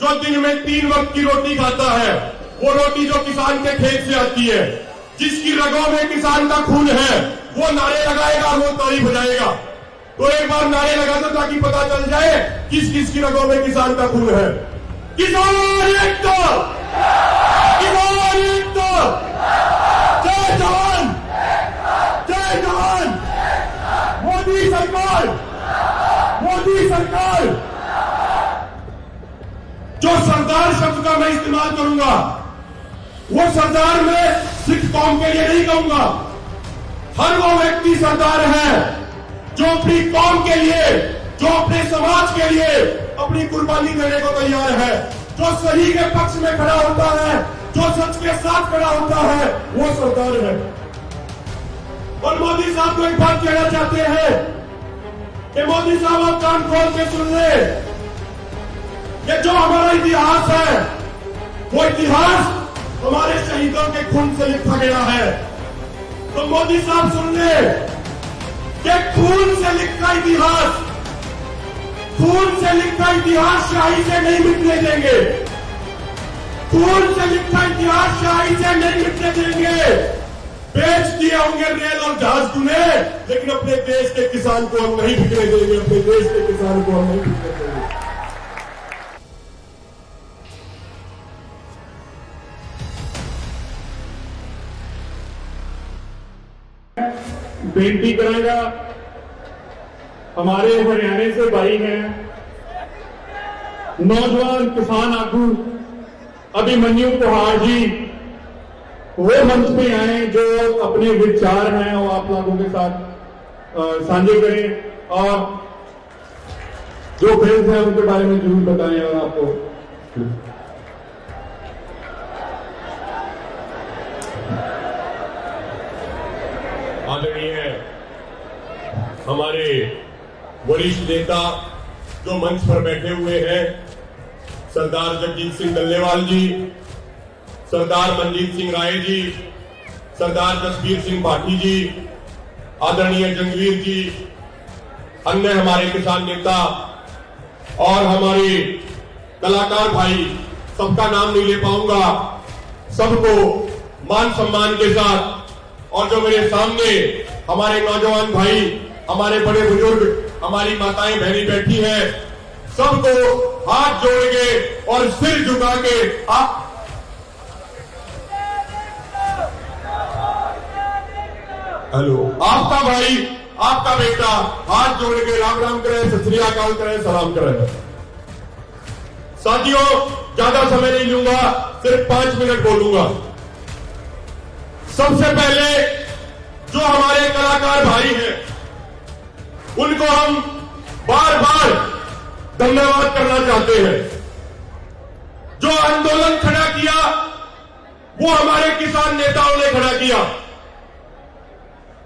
जो दिन में 3 वक्त की रोटी खाता है, वो रोटी जो किसान के खेत से आती है, जिसकी रगों में किसान का खून है, वो नारे लगाएगा, वो ताली बजाएगा। तो एक बार नारे लगा दो ताकि पता चल जाए किस किस की रगों में किसान का खून है। किसान एकता, किसान एकता, जय जवान, जय जवान। मोदी सरकार, मोदी सरकार। जो सरदार शब्द का मैं इस्तेमाल करूंगा, वो सरदार मैं सिख कौम के लिए नहीं कहूंगा। हर वो व्यक्ति सरदार है जो अपनी कौम के लिए, जो अपने समाज के लिए अपनी कुर्बानी देने को तैयार है, जो सही के पक्ष में खड़ा होता है, जो सच के साथ खड़ा होता है, वो सरदार है। और मोदी साहब को एक बात कहना चाहते हैं कि मोदी साहब आप कान खोल के सुन ले, कि जो हमारा इतिहास है, वो इतिहास हमारे शहीदों के खून से लिखा गया है। तो मोदी साहब सुन ले कि खून से लिखा इतिहास, खून से लिखा इतिहास शाही से नहीं मिटने देंगे। खून से लिखा इतिहास शाही से नहीं मिटने देंगे। बेच दिए होंगे रेल और जहाज तूने, लेकिन अपने देश के किसान को हम नहीं बिकने देंगे, अपने देश के किसान को हम नहीं बिकने देंगे। बेनती करेगा, हमारे हरियाणा से भाई हैं, नौजवान किसान आगू अभिमन्यु कुहार जी, वो मंच पे आए, जो अपने विचार हैं वो आप लोगों के साथ साझे करें और जो बिल्स हैं उनके बारे में जरूर बताएं। और आपको आदरणीय हमारे वरिष्ठ नेता जो मंच पर बैठे हुए हैं, सरदार जगजीत सिंह डल्लेवाल जी, सरदार मनजीत सिंह राय जी, सरदार जसबीर सिंह भाटी जी, आदरणीय जंगवीर जी, अन्य हमारे किसान नेता और हमारे कलाकार भाई, सबका नाम नहीं ले पाऊंगा, सबको मान सम्मान के साथ, और जो मेरे सामने हमारे नौजवान भाई, हमारे बड़े बुजुर्ग, हमारी माताएं बहनी बैठी हैं, सबको हाथ जोड़ के और सिर झुका के आप हेलो, आपका भाई, आपका बेटा हाथ जोड़ के राम राम करे, सत श्री अकाल करे, सलाम करे। साथियों, ज्यादा समय नहीं लूंगा, सिर्फ 5 मिनट बोलूंगा। सबसे पहले जो हमारे कलाकार भाई हैं, उनको हम बार बार धन्यवाद करना चाहते हैं। जो आंदोलन खड़ा किया, वो हमारे किसान नेताओं ने खड़ा किया,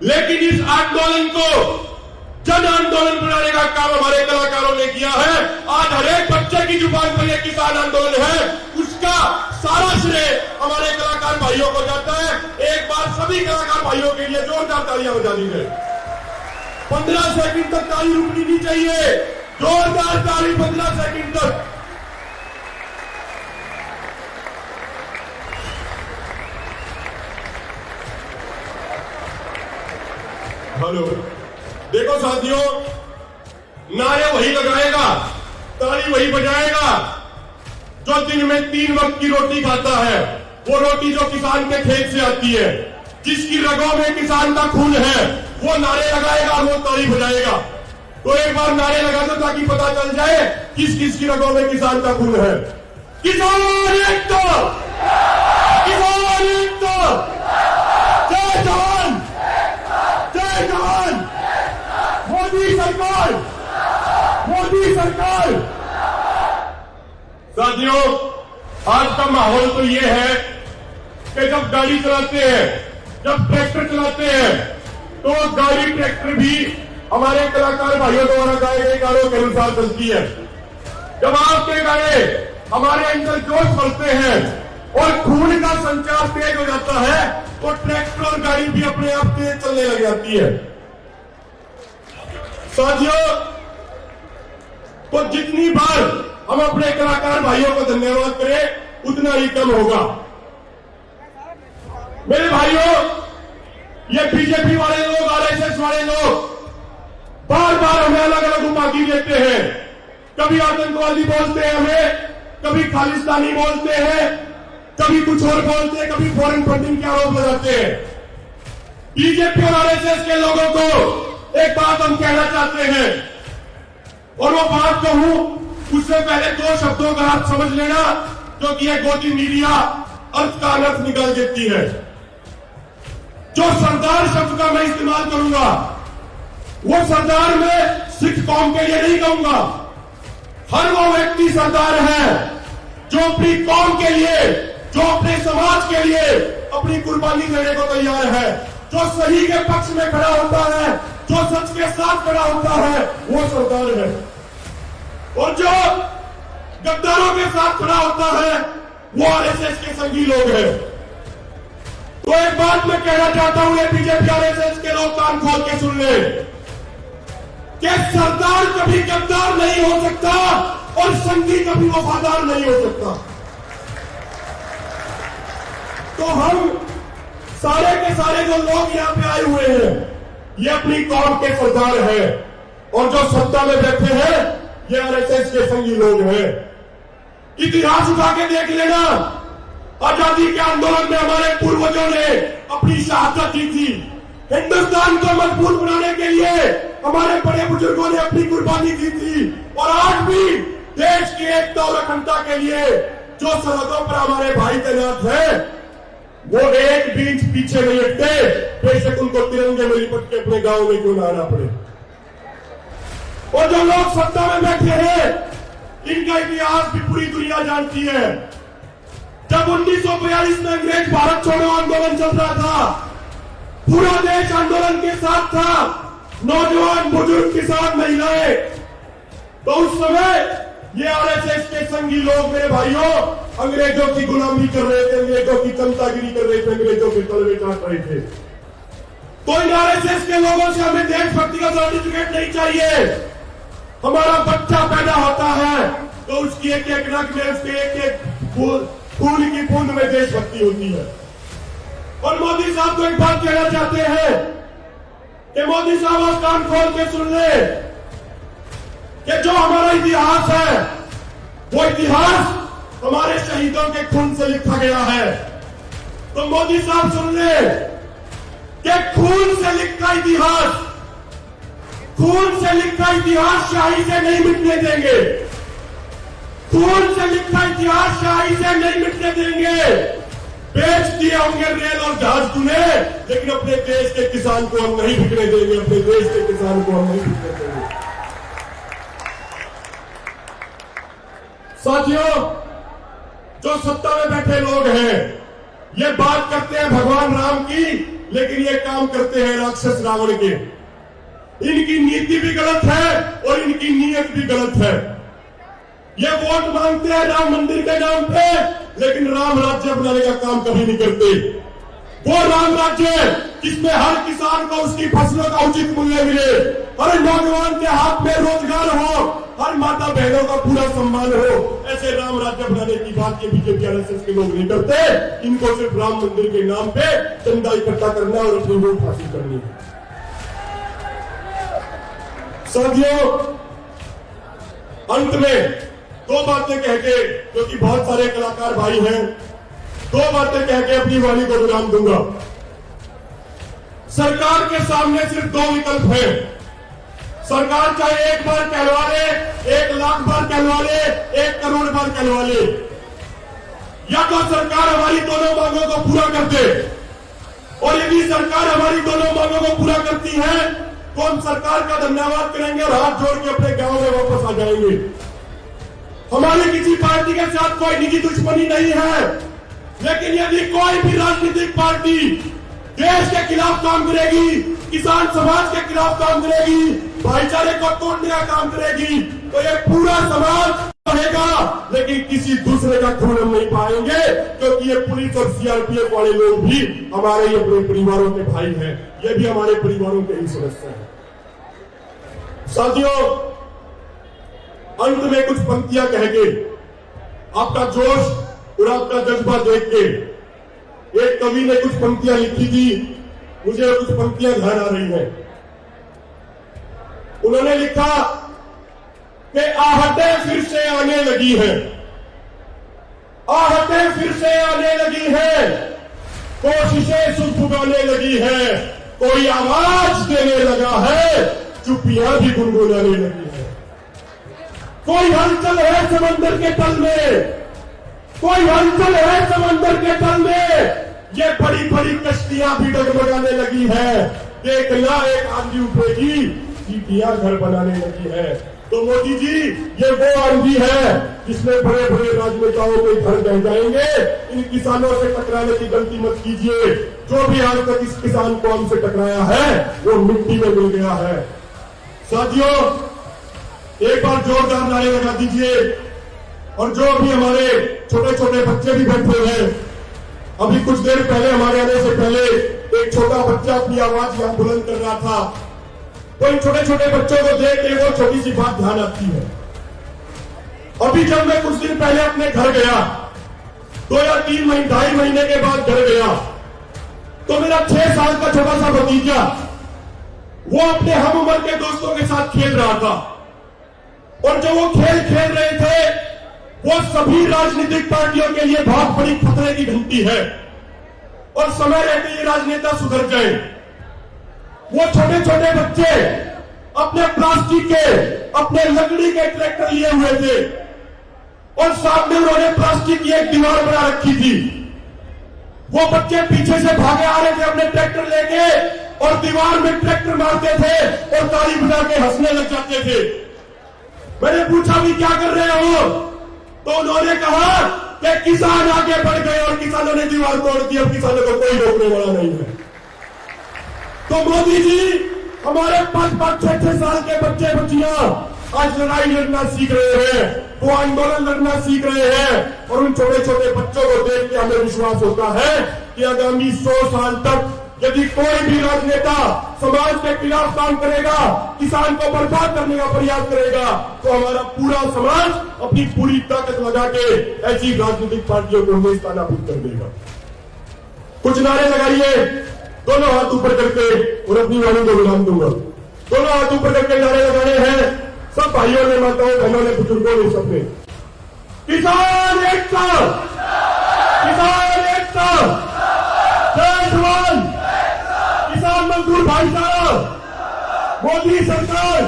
लेकिन इस आंदोलन को जन आंदोलन बनाने का काम हमारे कलाकारों ने किया है। आज हर एक बच्चे की जुबान पर यह किसान आंदोलन है, उसका सारा श्रेय हमारे कलाकार भाइयों को जाता है। एक बार सभी कलाकार भाइयों के लिए जोरदार तालियां बजा दीजिए। 15 सेकंड तक ताली रुकनी नहीं चाहिए, जोरदार ताली 15 सेकंड तक। हेलो, देखो साथियों, नारे वही लगाएगा, ताली वही बजाएगा जो दिन में 3 वक्त की रोटी खाता है, वो रोटी जो किसान के खेत से आती है, जिसकी रगों में किसान का खून है, वो नारे लगाएगा, वो ताली बजाएगा। तो एक बार नारे लगा दो ताकि पता चल जाए किस किस की रगों में किसान का खून है। किसान एकता, किसान एकता, जय जवान, जय जवान। मोदी सरकार, मोदी सरकार। साथियों, आज का माहौल तो ये है कि जब गाड़ी चलाते हैं, जब ट्रैक्टर चलाते हैं, तो गाड़ी ट्रैक्टर भी हमारे कलाकार भाइयों द्वारा गाए गए गानों के अनुसार चलती है। जब आपके गाने हमारे अंदर जोश भरते हैं और खून का संचार तेज हो जाता है, तो ट्रैक्टर और गाड़ी भी अपने आप तेज चलने लग जाती है। साथियों, तो जितनी बार हम अपने कलाकार भाइयों को धन्यवाद करें उतना ही कम होगा। मेरे भाइयों, ये बीजेपी वाले लोग, आरएसएस वाले लोग बार बार हमें अलग अलग उपाधि देते हैं। कभी आतंकवादी बोलते हैं हमें, कभी खालिस्तानी बोलते हैं, कभी कुछ और बोलते हैं, कभी फॉरेन फंडिंग के आरोप लगाते हैं। बीजेपी और आरएसएस के लोगों को एक बात हम कहना चाहते हैं, और वो बात कहूं उससे पहले दो शब्दों का अर्थ समझ लेना, क्योंकि यह गोदी मीडिया अर्थ का अनर्थ निकाल देती है। जो सरदार शब्द का मैं इस्तेमाल करूंगा, वो सरदार मैं सिख कौम के लिए नहीं कहूंगा। हर वो व्यक्ति सरदार है जो अपनी कौम के लिए, जो अपने समाज के लिए अपनी कुर्बानी देने को तैयार है, जो सही के पक्ष में खड़ा होता है, जो सच के साथ खड़ा होता है, वो सरदार है। और जो गद्दारों के साथ खड़ा होता है वो आरएसएस के संगी लोग हैं। तो एक बात मैं कहना चाहता हूं, ये बीजेपी आरएसएस के लोग कान खोल के सुन ले कि सरदार कभी गद्दार नहीं हो सकता और संगी कभी वफादार नहीं हो सकता। तो हम सारे के सारे जो लोग यहां पे आए हुए हैं, ये अपनी कौम के सरदार हैं, और जो सत्ता में बैठे हैं ये आरएसएस के संगी लोग हैं। इतिहास उठा के देख लेना, आजादी के आंदोलन में हमारे पूर्वजों ने अपनी शहादत दी थी। हिंदुस्तान को मजबूत बनाने के लिए हमारे बड़े बुजुर्गों ने अपनी कुर्बानी दी थी। और आज भी देश की एकता और अखंडता के लिए जो सरहदों पर हमारे भाई तैनात हैं, वो एक भी इंच पीछे नहीं हटते, बेशक उनको तिरंगे में लिपट के अपने गांव में क्यों ना आना पड़े। और जो लोग सत्ता में बैठे हैं, इनका इतिहास भी पूरी दुनिया जानती है। जब 1942 में अंग्रेज भारत छोड़ो आंदोलन चल रहा था, पूरा देश आंदोलन के साथ था, नौजवान, बुजुर्ग, किसान, महिलाएं। तो उस समय ये आरएसएस के संगी लोग, मेरे भाइयों, अंग्रेजों की गुलामी कर रहे थे, अंग्रेजों की चमचागिरी कर रहे थे, अंग्रेजों के तलवे चाट रहे थे। तो इन आरएसएस के लोगों से हमें देशभक्ति का सर्टिफिकेट नहीं चाहिए। हमारा बच्चा पैदा होता है तो उसकी एक एक रग में, उसके एक एक खून की बूंद में देशभक्ति होती है। और मोदी साहब को एक बात कहना चाहते हैं कि मोदी साहब आप कान खोल के सुन ले कि जो हमारा इतिहास है, वो इतिहास हमारे शहीदों के खून से लिखा गया है। तो मोदी साहब सुन ले कि खून से लिखा इतिहास, खून से लिखा इतिहास शाही से नहीं मिटने देंगे। खून से लिखा इतिहास शाही से नहीं मिटने देंगे। बेच दिए होंगे रेल और जहाज तूने, लेकिन अपने देश के किसान को हम नहीं बिकने देंगे, अपने देश के किसान को हम नहीं बिकने देंगे। साथियों, जो सत्ता में बैठे लोग हैं, ये बात करते हैं भगवान राम की, लेकिन ये काम करते हैं राक्षस रावण के। इनकी नीति भी गलत है और इनकी नीयत भी गलत है। ये वोट मांगते हैं राम मंदिर के नाम पे, लेकिन राम राज्य बनाने का काम कभी नहीं करते। वो राम राज्य जिसमें हर किसान को उसकी फसलों का उचित मूल्य मिले, हर नौजवान के हाथ में रोजगार हो, हर माता बहनों का पूरा सम्मान हो, ऐसे राम राज्य बनाने की बात ये बीजेपी आरएसएस के लोग नहीं करते। इनको सिर्फ राम मंदिर के नाम पे चंदा इकट्ठा करना और अपनी वोट हासिल करनी है। साथियों, अंत में दो बातें कह के, क्योंकि बहुत सारे कलाकार भाई हैं, दो बातें कह के अपनी वाणी को विराम दूंगा। सरकार के सामने सिर्फ दो विकल्प हैं। सरकार चाहे एक बार कहलवा ले, 1 लाख बार कहलवा ले, 1 करोड़ बार कहलवा ले, या तो सरकार हमारी दोनों मांगों को पूरा कर दे। और यदि सरकार हमारी दोनों मांगों को पूरा करती है तो हम सरकार का धन्यवाद करेंगे और हाथ जोड़ के अपने गांव में वापस आ जाएंगे। हमारी किसी पार्टी के साथ कोई निजी दुश्मनी नहीं है, लेकिन यदि कोई भी राजनीतिक पार्टी देश के खिलाफ काम करेगी, किसान समाज के खिलाफ काम करेगी, भाईचारे को तोड़ने का काम करेगी, तो ये पूरा समाज रहेगा, लेकिन किसी दूसरे का खून हम नहीं पाएंगे, क्योंकि ये पुलिस और सीआरपीएफ वाले लोग भी हमारे ही अपने परिवारों के भाई हैं, ये भी हमारे परिवारों के ही सदस्य हैं। साथियों, अंत में कुछ पंक्तियां कह के, आपका जोश और आपका जज्बा देख के, एक कवि ने कुछ पंक्तियां लिखी थी, मुझे कुछ पंक्तियां ध्यान आ रही हैं। उन्होंने लिखा कि आहटें फिर से आने लगी हैं, आहटें फिर से आने लगी हैं, कोशिशें सुगबुगाने लगी हैं, कोई आवाज देने लगा है, चुप्पियां भी गुनगुनाने लगी है। कोई हलचल है समंदर के तल में, कोई हलचल है समंदर के तल में, ये बड़ी बड़ी कश्तियां भी डगमगाने लगी है। देखना एक आंधी उठेगी, चीटियां घर बनाने लगी है। तो मोदी जी, ये वो आंधी है जिसमें बड़े बड़े राजनेताओं के घर बह जाएंगे। इन किसानों से टकराने की गलती मत कीजिए। जो भी आज तक इस किसान कौम से टकराया है वो मिट्टी में मिल गया है। साथियों, एक बार जोरदार नारे लगा दीजिए। और जो भी हमारे छोटे छोटे बच्चे भी बैठे हैं, अभी कुछ देर पहले हमारे आने से पहले एक छोटा बच्चा अपनी आवाज यहां बुलंद कर रहा था। तो इन छोटे छोटे बच्चों को देख के वो छोटी सी बात ध्यान आती है। अभी जब मैं कुछ दिन पहले अपने घर गया, 2 या 3 महीने 2.5 महीने के बाद घर गया, तो मेरा 6 साल का छोटा सा भतीजा वो अपने हम उम्र के दोस्तों के साथ खेल रहा था। और जो वो खेल खेल रहे थे, वो सभी राजनीतिक पार्टियों के लिए बहुत बड़ी खतरे की घंटी है। और समय रहते ये राजनेता सुधर जाए। वो छोटे छोटे बच्चे अपने प्लास्टिक के, अपने लकड़ी के ट्रैक्टर लिए हुए थे और सामने उन्होंने प्लास्टिक की एक दीवार बना रखी थी। वो बच्चे पीछे से भागे आ रहे थे अपने ट्रैक्टर लेके और दीवार में ट्रैक्टर मारते थे और ताली बजा के हंसने लग जाते थे। मैंने पूछा भी क्या कर रहे हो? तो उन्होंने कहा कि किसान आगे बढ़ गए और किसानों ने दीवार तोड़ दी, अब किसानों को कोई रोकने वाला नहीं है। तो मोदी जी, हमारे 5-5, 6-6 साल के बच्चे बच्चियां आज लड़ाई लड़ना सीख रहे हैं, वो आंदोलन लड़ना सीख रहे हैं। और उन छोटे छोटे बच्चों को देख के हमें विश्वास होता है कि आगामी 100 साल तक यदि कोई भी राजनेता समाज के खिलाफ काम करेगा, किसान को बर्बाद करने का प्रयास करेगा, तो हमारा पूरा समाज अपनी पूरी ताकत लगा के ऐसी राजनीतिक पार्टियों को नेस्तनाबूद कर देगा। कुछ नारे लगाइए, दोनों हाथ ऊपर करके, और अपनी वाणी को विराम दूंगा। दोनों हाथ ऊपर करके नारे लगाने हैं, सब भाइयों ने, माताओं, बहनों ने, बुजुर्गों ने, सबने। किसान एकता, किसान एकता, जय जवान, किसान मजदूर भाईचारा, मोदी सरकार।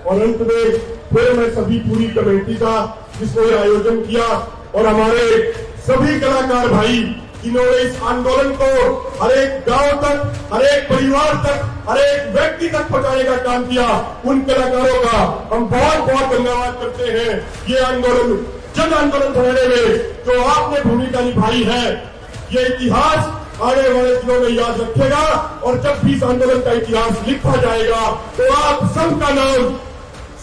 और अंत में फिर मैं सभी पूरी कमेटी का जिसने आयोजन किया और हमारे सभी कलाकार भाई जिन्होंने इस आंदोलन को हर एक गांव तक, हर एक परिवार तक, हर एक व्यक्ति तक पहुंचाने का काम किया, उन कलाकारों का हम बहुत बहुत धन्यवाद करते हैं। ये आंदोलन जन आंदोलन बनाने में जो आपने भूमिका निभाई है, ये इतिहास आने वाले दिनों में याद रखेगा। और जब भी इस आंदोलन का इतिहास लिखा जाएगा तो आप सबका नाम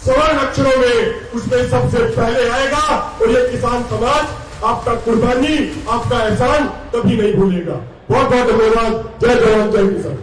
स्वर्ण अक्षरों में उसमें सबसे पहले आएगा। और ये किसान समाज आपका कुर्बानी, आपका एहसान कभी नहीं भूलेगा। बहुत बहुत धन्यवाद। जय जवान, जय किसान।